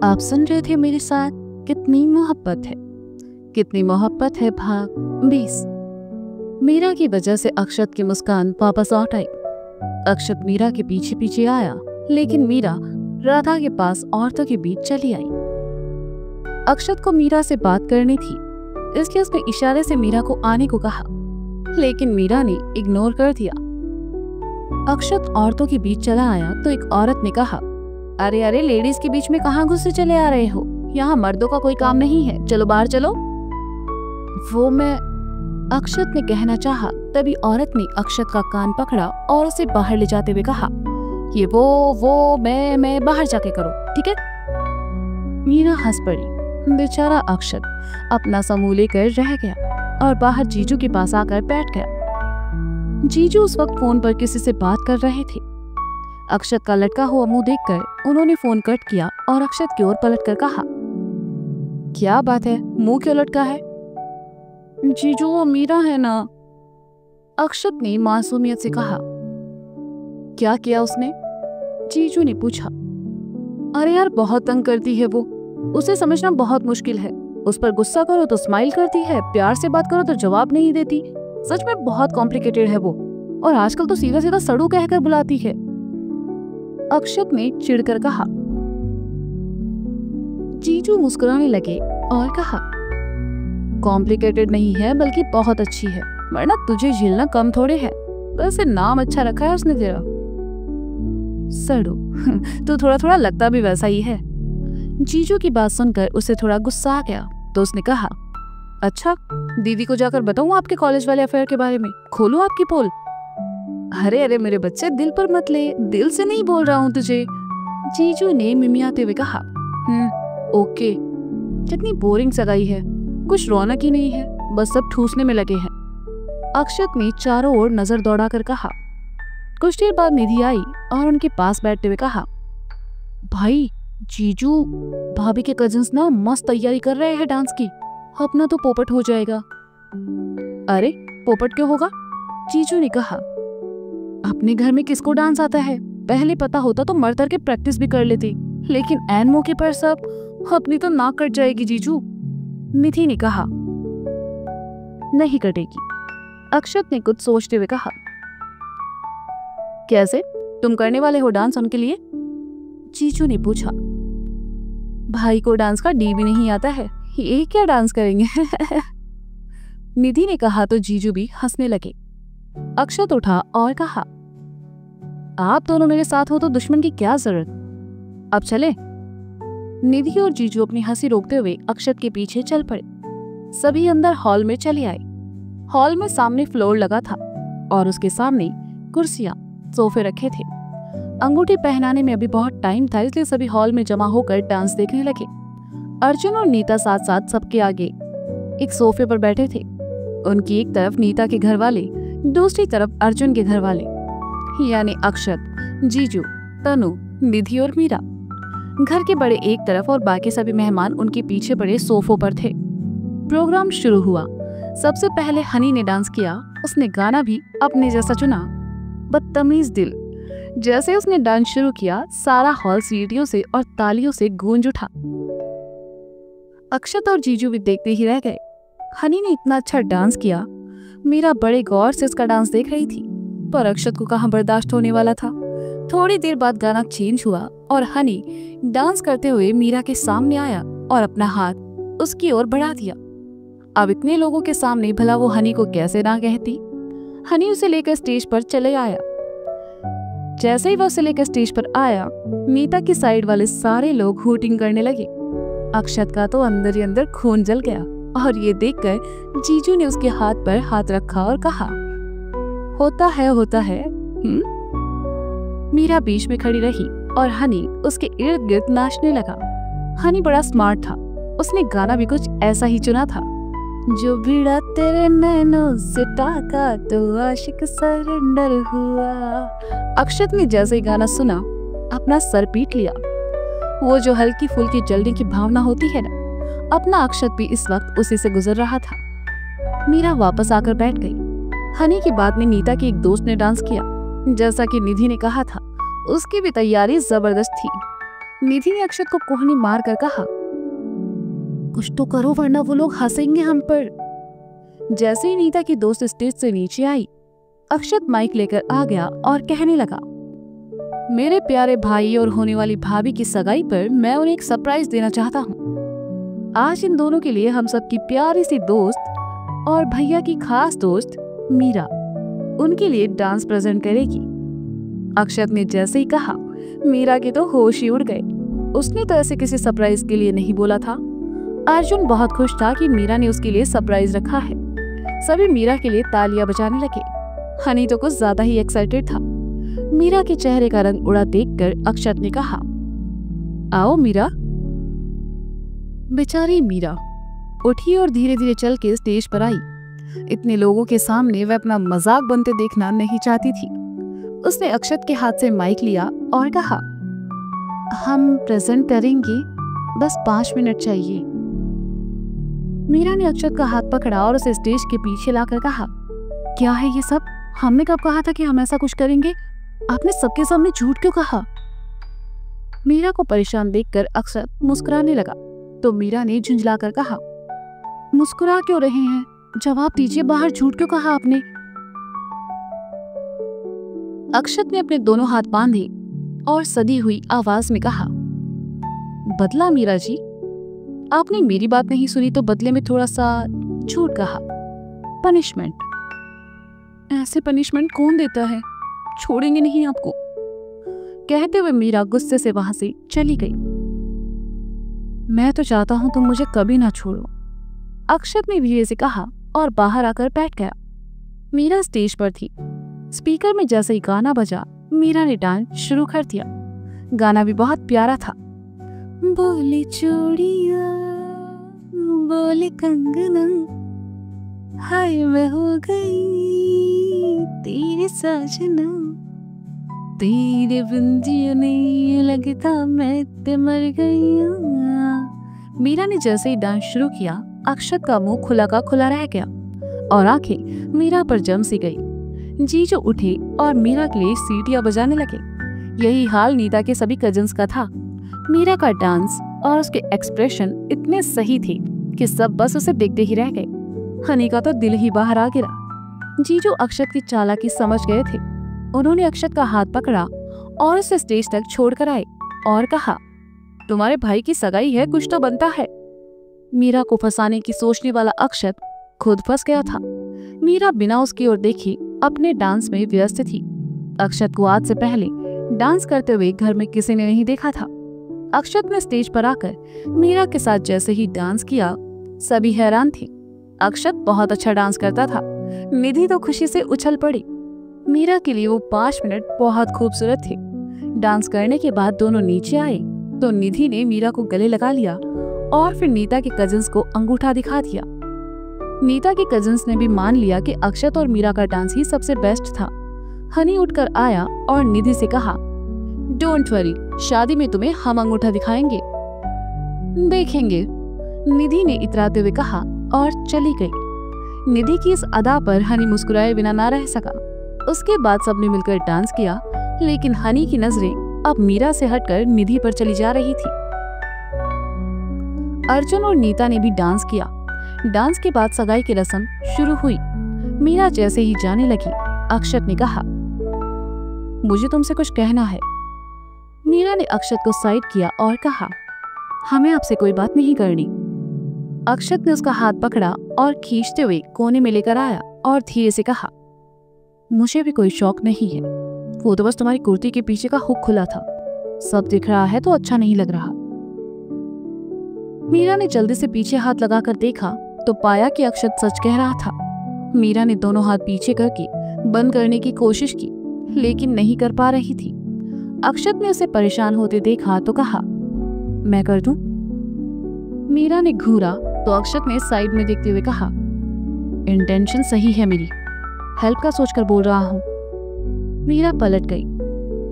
आप सुन रहे थे मेरे साथ कितनी मोहब्बत है। कितनी मोहब्बत है भाग 20। मीरा की वजह से अक्षत की मुस्कान वापस लौट आई। अक्षत मीरा के पीछे पीछे आया, लेकिन मीरा राधा के पास औरतों के बीच चली आई। अक्षत को मीरा से बात करनी थी, इसलिए उसने इशारे से मीरा को आने को कहा, लेकिन मीरा ने इग्नोर कर दिया। अक्षत औरतों के बीच चला आया तो एक औरत ने कहा, अरे अरे लेडीज के बीच में कहाँ घुसे चले आ रहे हो, यहाँ मर्दों का कोई काम नहीं है, चलो बाहर चलो। वो मैं अक्षत ने कहना चाहा, तभी औरत ने अक्षत का कान पकड़ा और उसे बाहर ले जाते हुए कहा, ये वो मैं बाहर जाके करो, ठीक है। मीरा हंस पड़ी। बेचारा अक्षत अपना समूह लेकर रह गया और बाहर जीजू के पास आकर बैठ गया। जीजू उस वक्त फोन पर किसी से बात कर रहे थे। अक्षत का लटका हुआ मुंह देखकर उन्होंने फोन कट किया और अक्षत की ओर पलटकर कहा, क्या बात है, मुंह क्यों लटका है? जीजू वो मीरा है ना। अक्षत ने मासूमियत से कहा। क्या किया उसने? जीजू ने पूछा। अरे यार बहुत तंग करती है वो, उसे समझना बहुत मुश्किल है। उस पर गुस्सा करो तो स्माइल करती है, प्यार से बात करो तो जवाब नहीं देती। सच में बहुत कॉम्प्लिकेटेड है वो, और आजकल तो सीधा सीधा सड़ू कहकर बुलाती है। अक्षत ने चिढ़कर कहा। जीजू मुस्कुराने लगे और कहा, कॉम्प्लिकेटेड नहीं है बल्कि बहुत अच्छी है, वरना तुझे झेलना कम थोड़े है। वैसे नाम अच्छा रखा है उसने तेरा, सड़ू। तो थोड़ा थोड़ा लगता भी वैसा ही है। जीजू की बात सुनकर उसे थोड़ा गुस्सा आ गया तो उसने कहा, अच्छा दीदी को जाकर बताऊं आपके कॉलेज वाले अफेयर के बारे में, खोलूं आपकी पोल? अरे अरे मेरे बच्चे दिल पर मत ले, दिल से नहीं बोल रहा हूँ तुझे। जीजू ने मिमियाते हुए कहा। ओके। कितनी बोरिंग सगाई है, कुछ रौनक ही नहीं है, बस सब ठूसने में लगे हैं। अक्षत ने चारों ओर नजर दौड़ाकर कहा। कुछ देर बाद निधि आई और उनके पास बैठते हुए कहा, भाई जीजू भाभी के कजिन्स ना मस्त तैयारी कर रहे हैं डांस की, अपना तो पोपट हो जाएगा। अरे पोपट क्यों होगा? जीजू ने कहा, अपने घर में किसको डांस आता है? पहले पता होता तो मर के प्रैक्टिस भी कर लेती, लेकिन ऐन मौके पर सब, अपनी तो नाक कट जाएगी जीजू। निधि ने कहा। नहीं कटेगी। अक्षत ने कुछ सोचते हुए कहा। कैसे, तुम करने वाले हो डांस उनके लिए? जीजू ने पूछा। भाई को डांस का डी भी नहीं आता है, ये क्या डांस करेंगे? निधि ने कहा तो जीजू भी हंसने लगे। अक्षत उठा और कहा, आप दोनों मेरे साथ हो तो दुश्मन की क्या जरूरत, अब चले। निधि और जीजू अपनी हंसी रोकते हुए अक्षत के पीछे चल पड़े। सभी अंदर हॉल में चले आए। हॉल में सामने फ्लोर लगा था और उसके सामने कुर्सियां, सोफे रखे थे। अंगूठी पहनाने में अभी बहुत टाइम था, इसलिए सभी हॉल में जमा होकर डांस देखने लगे। अर्जुन और नीता साथ साथ सबके आगे एक सोफे पर बैठे थे। उनकी एक तरफ नीता के घर वाले, दूसरी तरफ अर्जुन के घर वाले, यानी अक्षत, जीजू, तनु, निधि और मीरा। घर के बड़े एक तरफ और बाकी सभी मेहमान उनके पीछे बड़े सोफों पर थे। प्रोग्राम शुरू हुआ। सबसे पहले हनी ने डांस किया। उसने गाना भी अपने जैसा चुना, बदतमीज दिल। जैसे उसने डांस शुरू किया, सारा हॉल सीटियों से और तालियों से गूंज उठा। अक्षत और जीजू भी देखते ही रह गए। हनी ने इतना अच्छा डांस किया। मीरा बड़े गौर से उसका डांस देख रही थी, पर अक्षत को कहाँ बर्दाश्त होने वाला था। थोड़ी देर बाद गाना चेंज हुआ और हनी डांस करते हुए मीरा के सामने आया और अपना हाथ उसकी ओर बढ़ा दिया। अब इतने लोगों के सामने भला वो हनी को कैसे ना कहती। हनी उसे लेकर स्टेज पर चले आया। जैसे ही वह उसे लेकर स्टेज पर आया, नीता की साइड वाले सारे लोग हूटिंग करने लगे। अक्षत का तो अंदर ही अंदर खून जल गया और ये देखकर जीजू ने उसके हाथ पर हाथ रखा और कहा, होता है। मीरा बीच में खड़ी रही और हनी उसके इर्द गिर्द नाचने लगा। हनी बड़ा स्मार्ट था। उसने गाना भी कुछ ऐसा ही चुना था, जो भिड़ा तेरे नैनों से ताका तो आशिक सरेंडर हुआ। अक्षत ने जैसे ही गाना सुना, अपना सर पीट लिया। वो जो हल्की फुल्की जलने की भावना होती है ना, अपना अक्षत भी इस वक्त उसी से गुजर रहा था। मीरा वापस आकर बैठ गई। हनी की बात में नीता के एक दोस्त ने डांस किया। जैसा कि निधि ने कहा था, उसकी भी तैयारी जबरदस्त थी। निधि ने अक्षत को कोहनी मार कर कहा, कुछ तो करो वरना वो लोग हंसेंगे हम पर। जैसे ही नीता की दोस्त स्टेज से नीचे आई, अक्षत माइक लेकर आ गया और कहने लगा, मेरे प्यारे भाई और होने वाली भाभी की सगाई पर मैं उन्हें एक सरप्राइज देना चाहता हूँ। आज इन दोनों के लिए हम सबकी प्यारी सी दोस्त और भैया की खास दोस्त मीरा उनके लिए डांस प्रेजेंट करेगी। अक्षत ने जैसे ही कहा, मीरा के तो होश ही उड़ गए। उसने तो ऐसे किसी सरप्राइज के लिए नहीं बोला था। अर्जुन बहुत खुश था कि मीरा ने उसके लिए सरप्राइज रखा है। सभी मीरा के लिए तालियां बजाने लगे। हनी तो कुछ ज्यादा ही एक्साइटेड था। मीरा के चेहरे का रंग उड़ा देखकर अक्षत ने कहा, आओ मीरा। बेचारी मीरा उठी और धीरे धीरे चल के स्टेज पर आई। इतने लोगों के सामने वह अपना मजाक बनते देखना नहीं चाहती थी। उसने अक्षत के हाथ से माइक लिया और कहा, हम प्रेजेंट करेंगे, बस 5 मिनट चाहिए। मीरा ने अक्षत का हाथ पकड़ा और उसे स्टेज के पीछे लाकर कहा, क्या है ये सब? हमने कब कहा था कि हम ऐसा कुछ करेंगे? आपने सबके सामने झूठ क्यों कहा? मीरा को परेशान देखकर अक्षत मुस्कुराने लगा तो मीरा ने झुंझलाकर कहा, मुस्कुरा क्यों रहे हैं? जवाब दीजिए, बाहर झूठ क्यों कहा आपने? अक्षत ने अपने दोनों हाथ बांधे और सदी हुई आवाज में कहा, बदला मीरा जी, आपने मेरी बात नहीं सुनी तो बदले में थोड़ा सा झूठ कहा। पनिशमेंट। ऐसे पनिशमेंट कौन देता है? छोड़ेंगे नहीं आपको। कहते हुए मीरा गुस्से से वहां से चली गई। मैं तो चाहता हूं तुम मुझे कभी ना छोड़ो, अक्षत ने धीरे से कहा और बाहर आकर बैठ गया। मीरा स्टेज पर थी। स्पीकर में जैसे ही गाना बजा, मीरा ने डांस शुरू कर दिया। गाना भी बहुत प्यारा था। बोले चूड़िया बोले कंगना, हाय मैं हो गई तेरे साजना, तेरे बिन जिया नहीं लगता मैं ते मर गई। मीरा ने जैसे ही डांस शुरू किया, अक्षत का मुंह खुला का खुला रह गया और आंखें मीरा पर जम सी गई। जीजू उठे और मीरा के लिए सीटियां बजाने लगे। यही हाल नीता के सभी कजिन्स का था। मीरा का डांस और उसके एक्सप्रेशन इतने सही थे कि सब बस उसे देखते ही रह गए। हनी का तो दिल ही बाहर आ गिरा। जीजू अक्षत की चालाकी समझ गए थे। उन्होंने अक्षत का हाथ पकड़ा और उसे स्टेज तक छोड़कर आए और कहा, तुम्हारे भाई की सगाई है, कुछ तो बनता है। मीरा को फंसाने की सोचने वाला अक्षत खुद फंस गया था। मीरा बिना उसकी ओर देखे अपने डांस में व्यस्त थी। अक्षत को आज से पहले डांस करते हुए घर में किसी ने नहीं देखा था। अक्षत ने स्टेज पर आकर मीरा के साथ जैसे ही डांस किया, सभी हैरान थे। अक्षत बहुत अच्छा डांस करता था। निधि तो खुशी से उछल पड़ी। मीरा के लिए वो 5 मिनट बहुत खूबसूरत थे। डांस करने के बाद दोनों नीचे आए तो निधि ने मीरा को गले लगा लिया और फिर नीता के कजिन्स को अंगूठा दिखा दिया। नीता के कजिन्स ने भी मान लिया कि अक्षत और मीरा का डांस ही सबसे बेस्ट था। हनी उठकर आया और निधि से कहा, डोंट वरी, शादी में तुम्हें हम अंगूठा दिखाएंगे। देखेंगे, निधि ने इतराते हुए कहा और चली गई। निधि की इस अदा पर हनी मुस्कुराए बिना ना रह सका। उसके बाद सबने मिलकर डांस किया, लेकिन हनी की नजरें अब मीरा से हटकर निधि पर चली जा रही थी। अर्जुन और नीता ने भी डांस किया। डांस के बाद सगाई की रस्म शुरू हुई। मीरा जैसे ही जाने लगी, अक्षत ने कहा, मुझे तुमसे कुछ कहना है। मीरा ने अक्षत को साइड किया और कहा, हमें आपसे कोई बात नहीं करनी। अक्षत ने उसका हाथ पकड़ा और खींचते हुए कोने में लेकर आया और धीरे से कहा, मुझे भी कोई शौक नहीं है, वो तो बस तुम्हारी कुर्ती के पीछे का हुक खुला था। सब दिख रहा है तो अच्छा नहीं लग रहा। मीरा ने जल्दी से पीछे हाथ लगाकर देखा तो पाया कि अक्षत सच कह रहा था। मीरा ने दोनों हाथ पीछे करके बंद करने की कोशिश की, लेकिन नहीं कर पा रही थी। अक्षत ने उसे परेशान होते देखा तो कहा, मैं कर दूं? मीरा ने घूरा तो अक्षत ने साइड में देखते हुए कहा, इंटेंशन सही है मेरी, हेल्प का सोचकर बोल रहा हूं। मीरा पलट गई।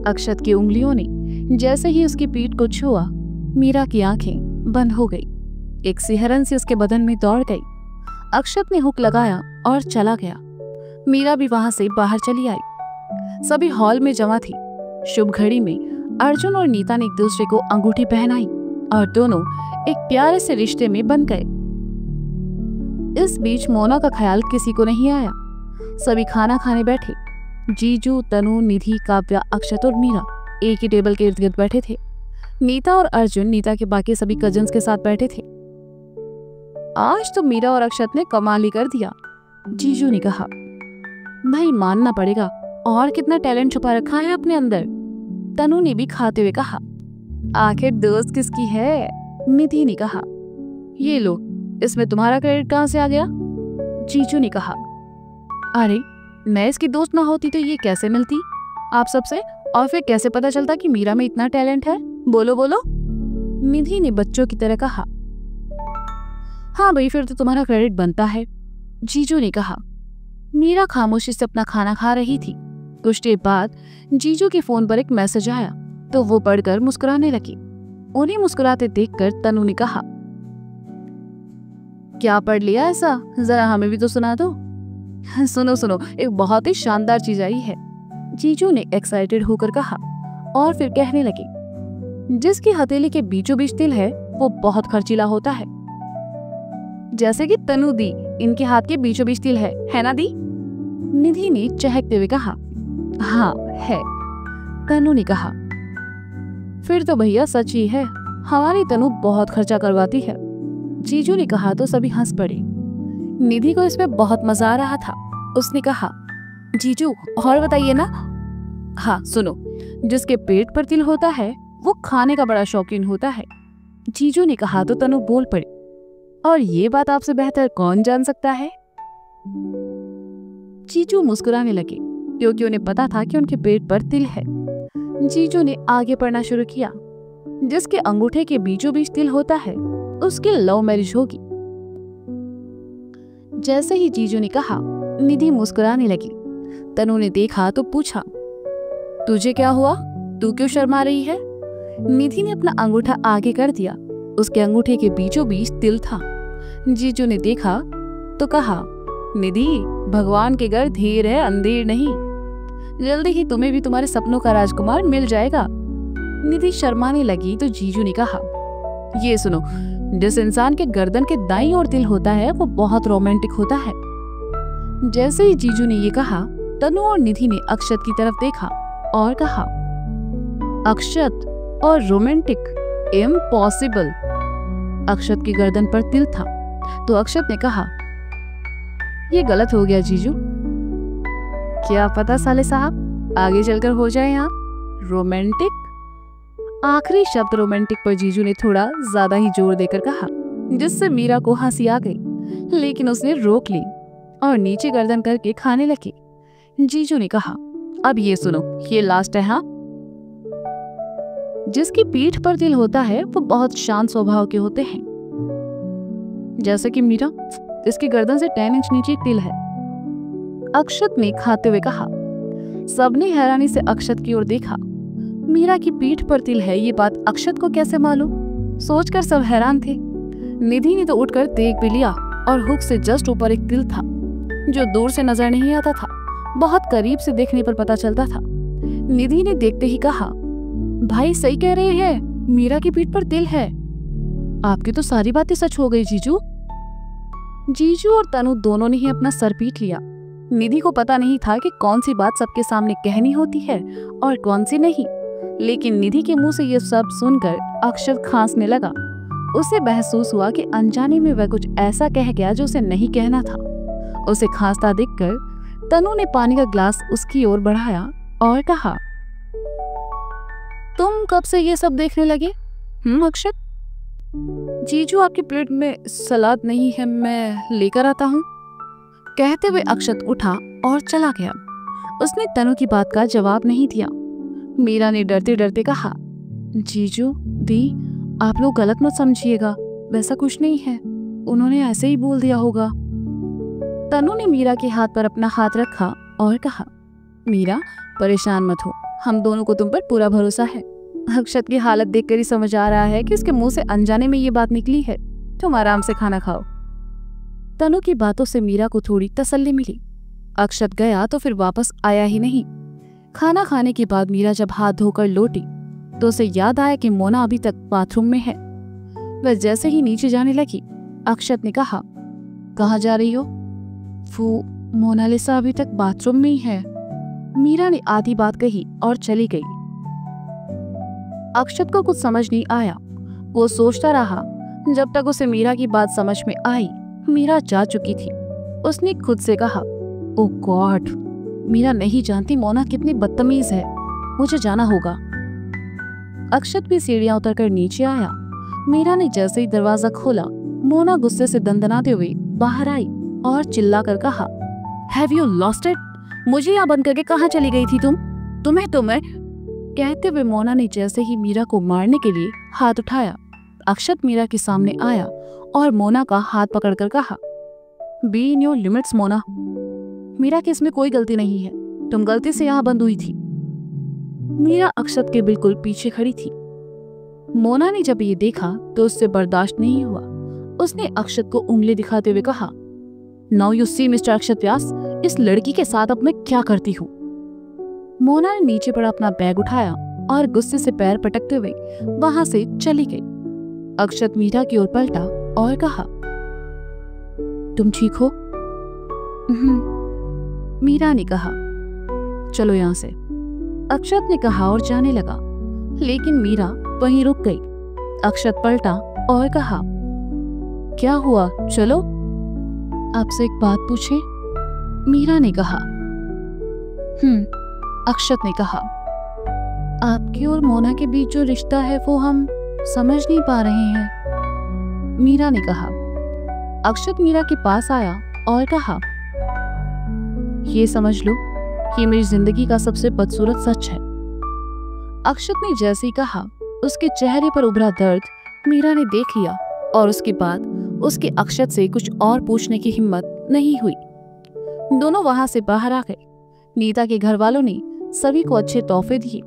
अक्षत की उंगलियों ने जैसे ही उसकी पीठ को छुआ, मीरा की आंखें बंद हो गई। एक सिहरन से उसके बदन में दौड़ गई। अक्षत ने हुक लगाया और चला गया। मीरा भी वहां से बाहर चली आई। सभी हॉल में जमा थी। शुभ घड़ी में अर्जुन और नीता ने एक दूसरे को अंगूठी पहनाई और दोनों एक प्यारे से रिश्ते में बन गए। इस बीच मोना का ख्याल किसी को नहीं आया। सभी खाना खाने बैठे। जीजू, तनु, निधि, काव्या, अक्षत और मीरा एक ही टेबल के इर्द गिर्द बैठे थे। नीता और अर्जुन नीता के बाकी सभी कजिन्स के साथ बैठे थे। आज तो मीरा और अक्षत ने कमाल ही कर दिया, जीजू ने कहा। भाई मानना पड़ेगा, और कितना टैलेंट छुपा रखा है अपने अंदर, तनु ने भी खाते हुए कहा। आखिर दोस्त किसकी है, निधि ने कहा। ये लो, इसमें तुम्हारा क्रेडिट कहां से आ गया, जीजू ने कहा। अरे मैं इसकी दोस्त ना होती तो ये कैसे मिलती आप सबसे, और फिर कैसे पता चलता कि मीरा में इतना टैलेंट है, बोलो बोलो, निधि ने बच्चों की तरह कहा। हाँ भाई, फिर तो तुम्हारा क्रेडिट बनता है, जीजू ने कहा। मीरा खामोशी से अपना खाना खा रही थी। कुछ देर बाद जीजू के फोन पर एक मैसेज आया तो वो पढ़कर मुस्कुराने लगी। उन्हें मुस्कुराते देखकर तनु ने कहा, क्या पढ़ लिया ऐसा, जरा हमें भी तो सुना दो। सुनो सुनो, एक बहुत ही शानदार चीज आई है, जीजू ने एक्साइटेड होकर कहा और फिर कहने लगी, जिसकी हथेली के बीचों बीच तिल है वो बहुत खर्चीला होता है। जैसे कि तनु दी, इनके हाथ के बीचों बीच तिल है ना दी, निधि ने चहकते हुए कहा। हाँ है, तनु ने कहा। फिर तो भैया सच ही है, हमारी तनु बहुत खर्चा करवाती है, जीजू ने कहा तो सभी हंस पड़े। निधि को इसमें बहुत मजा आ रहा था। उसने कहा, जीजू और बताइए ना। हाँ सुनो, जिसके पेट पर तिल होता है वो खाने का बड़ा शौकीन होता है, जीजू ने कहा तो तनु बोल पड़ी, और ये बात आपसे बेहतर कौन जान सकता है। जीजू मुस्कुराने लगे क्योंकि उन्हें पता था कि उनके पेट पर तिल है। जीजू ने आगे पढ़ना शुरू किया, जिसके अंगूठे के बीचों बीच तिल होता है उसकी लव मैरिज होगी। जैसे ही जीजू ने कहा, निधि मुस्कुराने लगी। तनु ने देखा तो पूछा, तुझे क्या हुआ, तू क्यों शर्मा रही है। निधि ने अपना अंगूठा आगे कर दिया। उसके अंगूठे के बीचों बीच तिल था। जीजू ने देखा तो कहा, निधि भगवान के घर धीर है अंधेर नहीं, जल्दी ही तुम्हें भी तुम्हारे सपनों का राजकुमार मिल जाएगा। निधि शर्माने लगी तो जीजू ने कहा, ये सुनो, जिस इंसान के गर्दन के दाईं ओर तिल होता है वो बहुत रोमांटिक होता है। जैसे ही जीजू ने ये कहा, तनु और निधि ने अक्षत की तरफ देखा और कहा, अक्षत और रोमांटिक, इम्पॉसिबल। अक्षत की गर्दन पर तिल था तो अक्षत ने कहा, ये गलत हो गया जीजू। क्या पता साले साहब, आगे चलकर हो जाए यहाँ रोमांटिक। आखिरी शब्द रोमांटिक पर जीजू ने थोड़ा ज्यादा ही जोर देकर कहा, जिससे मीरा को हंसी आ गई, लेकिन उसने रोक ली और नीचे गर्दन करके खाने लगी। जीजू ने कहा, अब ये सुनो, ये लास्ट है। हाँ, जिसकी पीठ पर तिल होता है वो बहुत शांत स्वभाव के होते हैं, जैसे कि मीरा, इसकी गर्दन से 10 इंच नीचे एक तिल है। अक्षत ने खाते हुए कहा। सबने हैरानी से अक्षत की ओर देखा। मीरा की पीठ पर तिल है, ये बात अक्षत को कैसे मालूम, सोचकर सब हैरान थे। निधि ने तो उठकर देख भी लिया और हुक से जस्ट ऊपर एक तिल था जो दूर से नजर नहीं आता था, बहुत करीब से देखने पर पता चलता था। निधि ने देखते ही कहा, भाई सही कह रहे हैं, मीरा की पीठ पर तिल है। आपकी तो सारी बातें सच हो गई जीजू। जीजू और तनु दोनों ने ही अपना सर पीट लिया। निधि को पता नहीं था कि कौन सी बात सबके सामने कहनी होती है और कौन सी नहीं, लेकिन निधि के मुंह से ये सब सुनकर अक्षत खांसने लगा। उसे महसूस हुआ कि अनजाने में वह कुछ ऐसा कह गया जो उसे नहीं कहना था। उसे खांसता देखकर तनु ने पानी का ग्लास उसकी ओर बढ़ाया और कहा, तुम कब से ये सब देखने लगे? अक्षत, जीजू आपकी प्लेट में सलाद नहीं है, मैं लेकर आता हूँ। कहते हुए अक्षत उठा और चला गया। उसने तनु की बात का जवाब नहीं दिया। मीरा ने डरते डरते कहा, जीजू दी, आप लोग गलत मत समझिएगा, वैसा कुछ नहीं है, उन्होंने ऐसे ही बोल दिया होगा। तनु ने मीरा के हाथ पर अपना हाथ रखा और कहा, मीरा परेशान मत हो, हम दोनों को तुम पर पूरा भरोसा है। अक्षत की हालत देखकर ही समझ आ रहा है कि उसके मुंह से अनजाने में ये बात निकली है। तुम आराम से खाना खाओ। तनु की बातों से मीरा को थोड़ी तसल्ली मिली। अक्षत गया तो फिर वापस आया ही नहीं। खाना खाने के बाद मीरा जब हाथ धोकर लौटी तो उसे याद आया कि मोना अभी तक बाथरूम में है। वह जैसे ही नीचे जाने लगी, अक्षत ने कहा, कहाँ जा रही हो? वो मोनालिसा अभी तक बाथरूम में ही है। मीरा ने आधी बात कही और चली गई। अक्षत को कुछ समझ नहीं आया। वो सोचता रहा जब तक उसे मीरा की बात समझ में आई। मीरा जा चुकी थी। उसने खुद से कहा, ओह गॉड, मीरा नहीं जानती मोना कितनी बदतमीज है, मुझे जाना होगा। अक्षत भी सीढ़ियां उतरकर नीचे आया। मीरा ने जैसे ही दरवाजा खोला, मोना गुस्से से दंदनाते हुए बाहर आई और चिल्लाकर कहा, हैव यू लॉस्ट इट? मुझे यहाँ बंद करके कहाँ चली गई थी तुम? तुम्हें कहते हुए मोना ने जैसे ही मीरा को मारने के लिए हाथ उठाया, अक्षत मीरा के सामने आया और मोना का हाथ पकड़कर कहा, be in your limits Mona. Meera की इसमें कोई गलती नहीं है, तुम गलती से यहाँ बंद हुई थी। मीरा अक्षत के बिल्कुल पीछे खड़ी थी। मोना ने जब ये देखा तो उससे बर्दाश्त नहीं हुआ। उसने अक्षत को उंगली दिखाते हुए कहा, नाउ यू सी मिस्टर अक्षत व्यास, इस लड़की के साथ अब मैं क्या करती हूँ। मोना ने नीचे पड़ा अपना बैग उठाया और गुस्से से पैर पटकते हुए वहां से चली गई। अक्षत मीरा की ओर पलटा और कहा, तुम ठीक हो? मीरा ने कहा, चलो यहां से। अक्षत ने कहा और जाने लगा, लेकिन मीरा वहीं रुक गई। अक्षत पलटा और कहा, क्या हुआ, चलो। आपसे एक बात पूछे? मीरा ने कहा। अक्षत ने कहा, आपकी और मोना के बीच जो रिश्ता है वो हम समझ नहीं पा रहे हैं। मीरा ने कहा। अक्षत मीरा के पास आया और कहा, ये समझ लो, ये मेरी जिंदगी का सबसे बदसूरत सच है। अक्षत ने जैसे ही कहा, उसके चेहरे पर उभरा दर्द मीरा ने देख लिया और उसके बाद उसके अक्षत से कुछ और पूछने की हिम्मत नहीं हुई। दोनों वहां से बाहर आ गए। नीता के घर वालों ने सभी को अच्छे तोहफे दिए।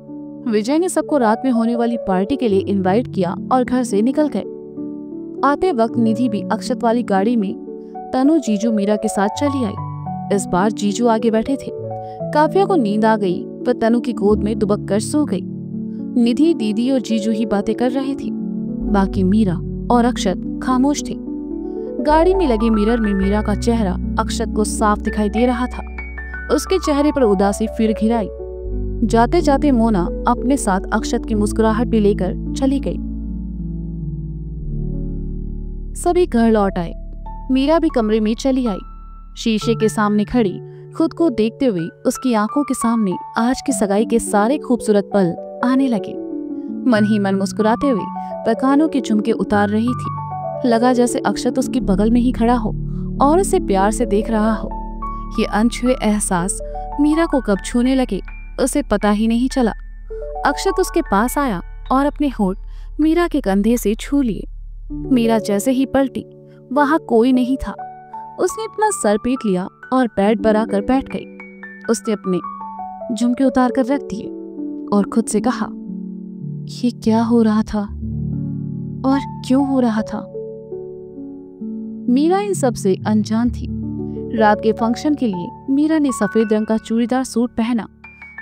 विजय ने सबको रात में होने वाली पार्टी के लिए इनवाइट किया और घर से निकल गए। आते वक्त निधि भी अक्षत वाली गाड़ी में तनु, जीजू, मीरा के साथ चली आई। इस बार जीजू आगे बैठे थे। काव्या को नींद आ गई, वह तनु की गोद में दुबक कर सो गई। निधि, दीदी और जीजू ही बातें कर रहे थे। बाकी मीरा और अक्षत खामोश थे। गाड़ी में लगे मिरर में मीरा का चेहरा अक्षत को साफ दिखाई दे रहा था। उसके चेहरे पर उदासी फिर घिर आई। जाते जाते मोना अपने साथ अक्षत की मुस्कुराहट भी लेकर चली गई। सभी घर लौट आए। मीरा भी कमरे में चली आई। शीशे के सामने खड़ी खुद को देखते हुए उसकी आंखों के सामने आज की सगाई के सारे खूबसूरत पल आने लगे। मन ही मन मुस्कुराते हुए वह कानों के झुमके उतार रही थी। लगा जैसे अक्षत उसके बगल में ही खड़ा हो और उसे प्यार से देख रहा हो। ये अनछुए एहसास मीरा को कब छूने लगे उसे पता ही नहीं चला। अक्षत उसके पास आया और अपने होठ मीरा के कंधे से छू लिए। मीरा जैसे ही पलटी, वहां कोई नहीं था। उसने अपना सर पीट लिया और बेड पर आकर बैठ गई। उसने अपने झुमके उतार कर रख दिए और खुद से कहा, ये क्या हो रहा था और क्यों हो रहा था। मीरा इन सब से अनजान थी। रात के फंक्शन के लिए मीरा ने सफेद रंग का चूड़ीदार सूट पहना,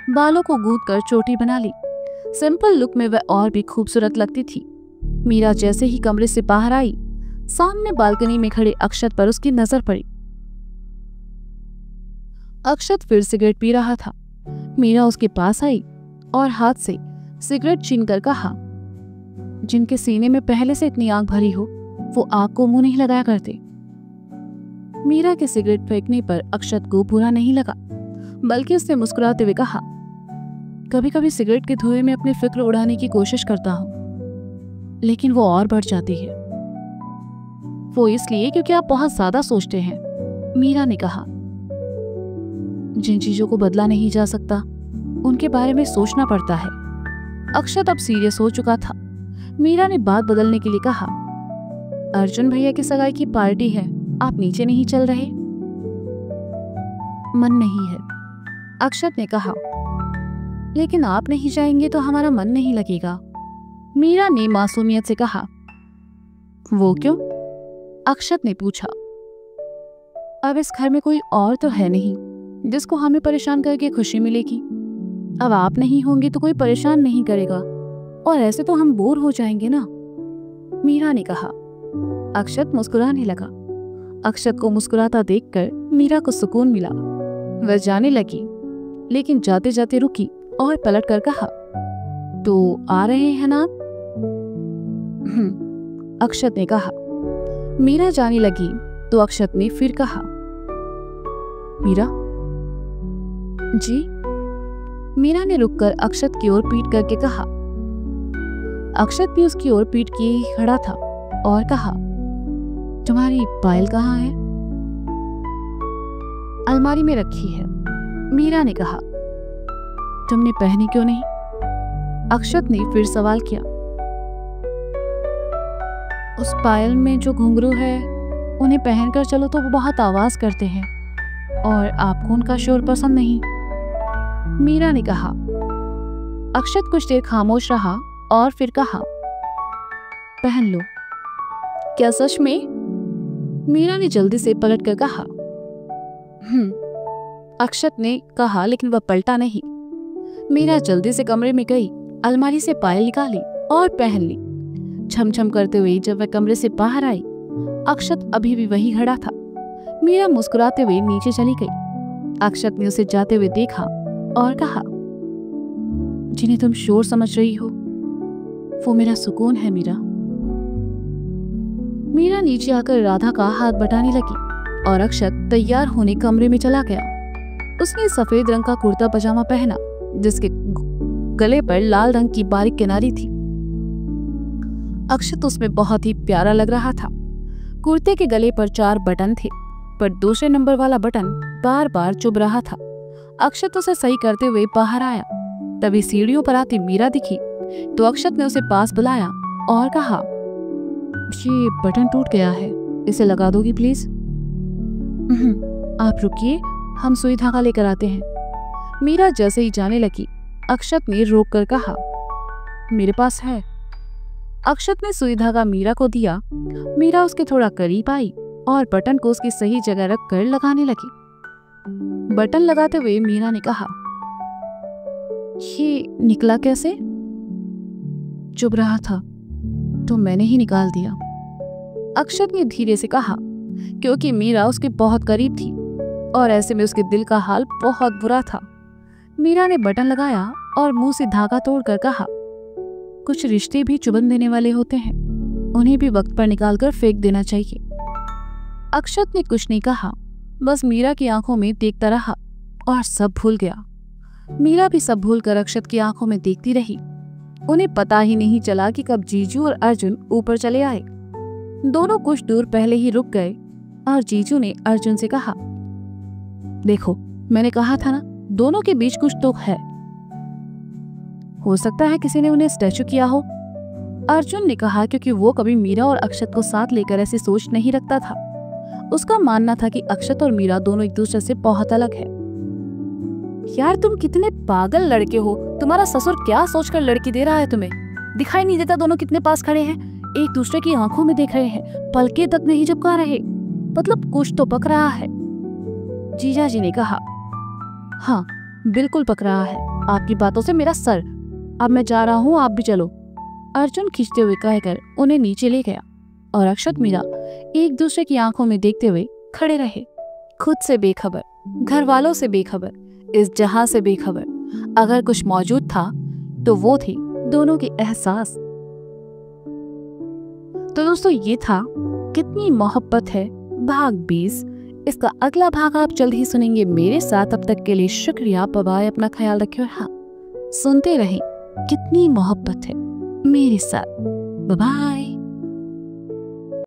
बालों को गूंथ कर चोटी बना ली। सिंपल लुक में वह और भी खूबसूरत लगती थी। मीरा जैसे ही कमरे से बाहर आई, सामने बालकनी में खड़े अक्षत पर उसकी नजर पड़ी। अक्षत फिर सिगरेट पी रहा था। मीरा उसके पास आई और हाथ से सिगरेट छीनकर कहा, जिनके सीने में पहले से इतनी आग भरी हो वो आग को मुंह नहीं लगाया करते। मीरा के सिगरेट फेंकने पर अक्षत को बुरा नहीं लगा, बल्कि उसने मुस्कुराते हुए कहा, कभी कभी सिगरेट के धुएं में अपनी फिक्र उड़ाने की कोशिश करता हूं, लेकिन वो और बढ़ जाती है। वो इसलिए क्योंकि आप बहुत ज्यादा सोचते हैं। मीरा ने कहा, जिन चीजों को बदला नहीं जा सकता उनके बारे में सोचना पड़ता है। अक्षत अब सीरियस हो चुका था। मीरा ने बात बदलने के लिए कहा, अर्जुन भैया की सगाई की पार्टी है, आप नीचे नहीं चल रहे? मन नहीं है, अक्षत ने कहा। लेकिन आप नहीं जाएंगे तो हमारा मन नहीं लगेगा। मीरा ने मासूमियत से कहा। वो क्यों? अक्षत ने पूछा। अब इस घर में कोई और तो है नहीं जिसको हमें परेशान करके खुशी मिलेगी। अब आप नहीं होंगे तो कोई परेशान नहीं करेगा और ऐसे तो हम बोर हो जाएंगे ना, मीरा ने कहा। अक्षत मुस्कुराने लगा। अक्षत को मुस्कुराता देखकर मीरा को सुकून मिला। वह जाने लगी, लेकिन जाते जाते रुकी और पलटकर कहा, तो आ रहे हैं ना? अक्षत ने कहा। मीरा जाने लगी तो अक्षत ने फिर कहा, मीरा जी। मीरा ने रुककर अक्षत की ओर पीट करके कहा। अक्षत भी उसकी ओर पीट किए ही खड़ा था और कहा, तुम्हारी पायल कहाँ है? अलमारी में रखी है, मीरा ने कहा। तुमने पहनी क्यों नहीं? अक्षत ने फिर सवाल किया। उस पायल में जो घुंघरू है उन्हें पहनकर चलो तो वो बहुत आवाज करते हैं और आपको उनका शोर पसंद नहीं, मीरा ने कहा। अक्षत कुछ देर खामोश रहा और फिर कहा, पहन लो। क्या सच में? मीरा ने जल्दी से पलटकर कहा। अक्षत ने कहा, लेकिन वह पलटा नहीं। मीरा जल्दी से कमरे में गई, अलमारी से पायल निकाली और पहन ली। छमछम करते हुए जब वह कमरे से बाहर आई, अक्षत अभी भी वहीं खड़ा था। मीरा मुस्कुराते हुए नीचे चली गई। अक्षत ने उसे जाते हुए देखा और कहा, जिन्हें तुम शोर समझ रही हो वो मेरा सुकून है मीरा। मीरा नीचे आकर राधा का हाथ बटाने लगी और अक्षत तैयार होने कमरे में चला गया। उसने सफेद रंग का कुर्ता पजामा पहना जिसके गले पर लाल रंग की बारीक किनारी थी। अक्षत उसमें बहुत ही प्यारा लग रहा था। कुर्ते के गले पर 4 बटन थे, पर दूसरे नंबर वाला बटन बार बार चुभ रहा था। अक्षत उसे सही करते हुए बाहर आया। तभी सीढ़ियों पर आती मीरा दिखी तो अक्षत ने उसे पास बुलाया और कहा, ये बटन टूट गया है, इसे लगा दोगी प्लीज? आप रुकिए, हम सुई धागा लेकर आते हैं। मीरा जैसे ही जाने लगी, अक्षत ने रोक कर कहा, मेरे पास है। अक्षत ने सुई धागा मीरा को दिया। मीरा उसके थोड़ा करीब आई और बटन को उसकी सही जगह रख कर लगाने लगी। बटन लगाते हुए मीरा ने कहा, ये निकला कैसे? चुभ रहा था तो मैंने ही निकाल दिया, अक्षत ने धीरे से कहा, क्योंकि मीरा उसके बहुत करीब थी और ऐसे में उसके दिल का हाल बहुत बुरा था। मीरा ने बटन लगाया और मुंह से धागा तोड़कर कहा, कुछ रिश्ते भी चुभन देने वाले होते हैं, उन्हें भी वक्त पर निकालकर फेंक देना चाहिए। अक्षत ने कुछ नहीं कहा, बस मीरा की आंखों में देखता रहा और सब भूल गया। मीरा भी सब भूलकर अक्षत की आंखों में देखती रही। उन्हें पता ही नहीं चला कि कब जीजू और अर्जुन ऊपर चले आए। दोनों कुछ दूर पहले ही रुक गए और जीजू ने अर्जुन से कहा, देखो मैंने कहा था ना, दोनों के बीच कुछ तो है। हो सकता है किसी ने उन्हें स्टैचू किया हो, अर्जुन ने कहा, क्योंकि वो कभी मीरा और अक्षत को साथ लेकर ऐसी सोच नहीं रखता था। उसका मानना था कि अक्षत और मीरा दोनों एक दूसरे से बहुत अलग है। यार तुम कितने पागल लड़के हो, तुम्हारा ससुर क्या सोचकर लड़की दे रहा है तुम्हें? दिखाई नहीं देता दोनों कितने पास खड़े हैं, एक दूसरे की आंखों में देख रहे हैं, पलके तक नहीं झपका रहे, मतलब कुछ तो पक रहा है। जीजा जी ने कहा, हाँ बिल्कुल पक रहा है, आपकी बातों से मेरा सर। अब मैं जा रहा हूँ, आप भी चलो, अर्जुन खींचते हुए कहकर उन्हें नीचे ले गया और अक्षत मीरा एक दूसरे की आंखों में देखते हुए खड़े रहे, खुद से बेखबर, घर वालों से बेखबर, इस जहां से बेखबर। अगर कुछ मौजूद था तो वो थे दोनों के एहसास। तो दोस्तों ये था कितनी मोहब्बत है भाग 20। इसका अगला भाग आप जल्द ही सुनेंगे मेरे साथ। अब तक के लिए शुक्रिया, बाय, अपना ख्याल रखिए और हाँ, सुनते रहें कितनी मोहब्बत है मेरे साथ। बाय।